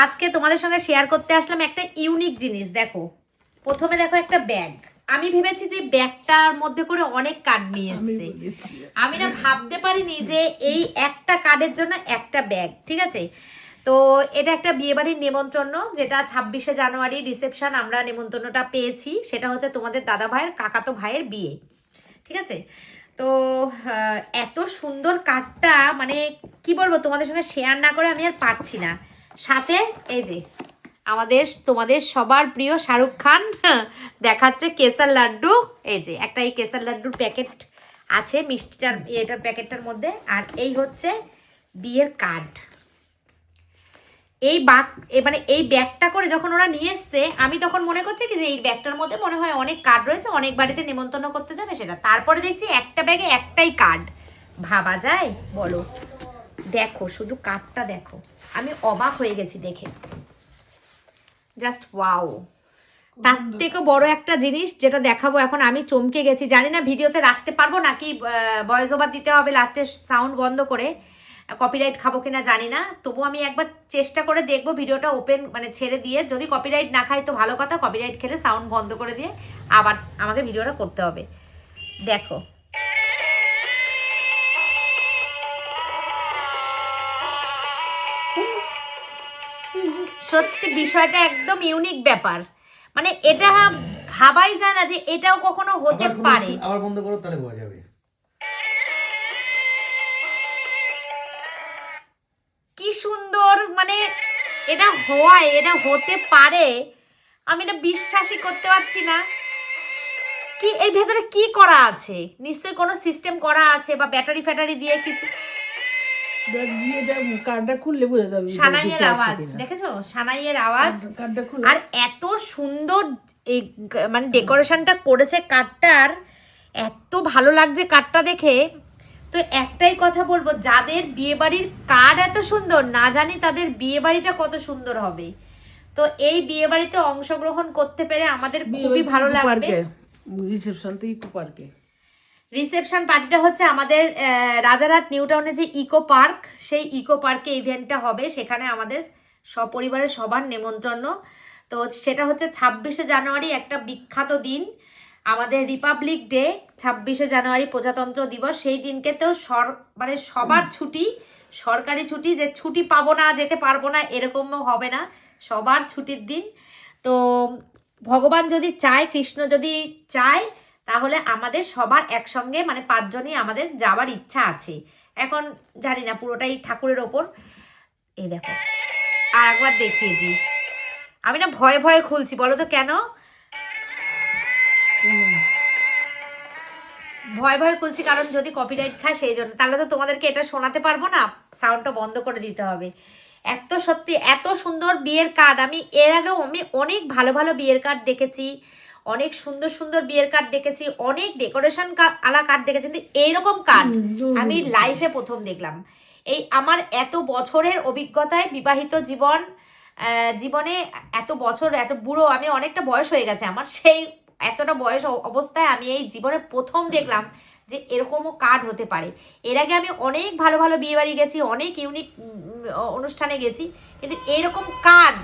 আজকে তোমাদের সঙ্গে শেয়ার করতে আসলাম একটা ইউনিক জিনিস। দেখো, প্রথমে দেখো একটা ব্যাগ। আমি ভেবেছি যে ব্যাগটার মধ্যে করে অনেক কার্ড নিয়ে এসেছে। আমি না ভাবতে পারিনি যে এই একটা কার্ডের জন্য একটা ব্যাগ। ঠিক আছে, তো এটা একটা বিয়েবাড়ির নেমন্ত্রণ, যেটা 26শে জানুয়ারি রিসেপশন আমরা নেমন্ত্রণটা পেয়েছি। সেটা হচ্ছে তোমাদের দাদা ভাইয়ের কাকাতো ভাইয়ের বিয়ে। ঠিক আছে, তো এত সুন্দর কার্ডটা, মানে কি বলবো, তোমাদের সঙ্গে শেয়ার না করে আমি আর পারছি না। সাথে এই যে তোমাদের সবার প্রিয় শাহরুখ খান দেখাচ্ছে কেসার লাড্ডু। এই যে একটা এই কেসার লাড্ডুর প্যাকেট আছে মিষ্টিটার এটার প্যাকেটটার মধ্যে, আর এই হচ্ছে বিয়ের কার্ড। মানে এই ব্যাগটা করে যখন ওরা নিয়ে এসছে, আমি তখন মনে করছি কি যে এই ব্যাগটার মধ্যে মনে হয় অনেক কার্ড রয়েছে, অনেক বাড়িতে নেমন্তন্ন করতে যাবে সেটা। তারপরে দেখছি একটা ব্যাগে একটাই কার্ড। ভাবা যায় বলো? দেখো শুধু কার্ডটা দেখো, আমি অবাক হয়ে গেছি দেখে, জাস্ট ওয়াও। তার থেকে বড় একটা জিনিস যেটা দেখাবো এখন, আমি চমকে গেছি। জানি না ভিডিওতে রাখতে পারবো নাকি ভয়েস ওভার দিতে হবে লাস্টে সাউন্ড বন্ধ করে, কপিরাইট খাবো কিনা জানি না। তবু আমি একবার চেষ্টা করে দেখবো ভিডিওটা ওপেন মানে ছেড়ে দিয়ে। যদি কপিরাইট না খাই তো ভালো কথা, কপিরাইট খেলে সাউন্ড বন্ধ করে দিয়ে আবার আমাকে ভিডিওটা করতে হবে। দেখো সত্যি বিষয়টা একদম ইউনিক ব্যাপার। মানে এটা ভাবাই যায় না যে এটাও কখনো হতে পারে। আবার বন্ধ করো, তাহলে বোঝা যাবে। কি সুন্দর, মানে এটা হয়, এটা হতে পারে, আমি এটা বিশ্বাসই করতে পারছি না। কি এর ভেতরে কি করা আছে? নিশ্চয়ই কোনো সিস্টেম করা আছে, বা ব্যাটারি ফ্যাটারি দিয়ে কিছু। কার্ডটা খুললে বোঝা যাবে। সানাইয়ের আওয়াজ দেখেছো? সানাইয়ের আওয়াজ। আর এত সুন্দর এই মানে ডেকোরেশনটা করেছে কার্ডটার, এত ভালো লাগছে কার্ডটা দেখে। তো একটাই কথা বলবো, যাদের বিয়ে বাড়ির কার্ড এত সুন্দর, না জানি তাদের বিয়ে বাড়িটা কত সুন্দর হবে। তো এই বিয়ে বাড়িতে অংশগ্রহণ করতে পেরে আমাদের খুবই ভালো লাগবে। রিসেপশন পার্টিটা হচ্ছে আমাদের রাজারহাট নিউ টাউনে যে ইকো পার্ক, সেই ইকো পার্কে ইভেন্টটা হবে। সেখানে আমাদের সপরিবারের সবার নেমন্ত্রণ। তো সেটা হচ্ছে 26শে জানুয়ারি, একটা বিখ্যাত দিন, আমাদের রিপাবলিক ডে। 26শে জানুয়ারি প্রজাতন্ত্র দিবস। সেই দিনকে তো মানে সবার ছুটি, সরকারি ছুটি, যে ছুটি পাবো না, যেতে পারবো না এরকমও হবে না, সবার ছুটির দিন। তো ভগবান যদি চায়, কৃষ্ণ যদি চায়, তাহলে আমাদের সবার একসঙ্গে মানে 5 জনই আমাদের যাওয়ার ইচ্ছা আছে। এখন জানি না, পুরোটাই ঠাকুরের ওপর। এই দেখো, আর একবার দেখিয়ে দিই। আমি না ভয়ে ভয়ে খুলছি, বলো তো কেন ভয় ভয় খুলছি? কারণ যদি কপিরাইট খায় সেই জন্য। তাহলে তো তোমাদেরকে এটা শোনাতে পারবো না, সাউন্ডটা বন্ধ করে দিতে হবে। এত সত্যি এত সুন্দর বিয়ের কার্ড আমি এর আগেও আমি অনেক ভালো ভালো বিয়ের কার্ড দেখেছি, অনেক সুন্দর সুন্দর বিয়ের কার্ড দেখেছি, অনেক ডেকোরেশন আলা কার্ড দেখেছি, কিন্তু এইরকম কার্ড আমি লাইফে প্রথম দেখলাম। এই আমার এত বছরের অভিজ্ঞতায়, বিবাহিত জীবনে এত বছর, এত বুড়ো, আমি অনেকটা বয়স হয়ে গেছে আমার, সেই এতটা বয়স অবস্থায় আমি এই জীবনে প্রথম দেখলাম যে এরকমও কার্ড হতে পারে। এর আগে আমি অনেক ভালো ভালো বিয়ে বাড়ি গেছি, অনেক ইউনিক অনুষ্ঠানে গেছি, কিন্তু এরকম কার্ড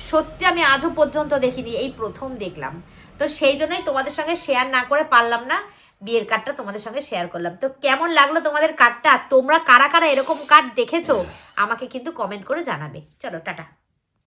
সত্যি আমি আজও পর্যন্ত দেখিনি, এই প্রথম দেখলাম। তো সেই জন্যই তোমাদের সঙ্গে শেয়ার না করে পারলাম না, বিয়ের কার্ডটা তোমাদের সঙ্গে শেয়ার করলাম। তো কেমন লাগলো তোমাদের কার্ডটা? তোমরা কারা কারা এরকম কার্ড দেখেছো আমাকে কিন্তু কমেন্ট করে জানাবে। চলো টাটা।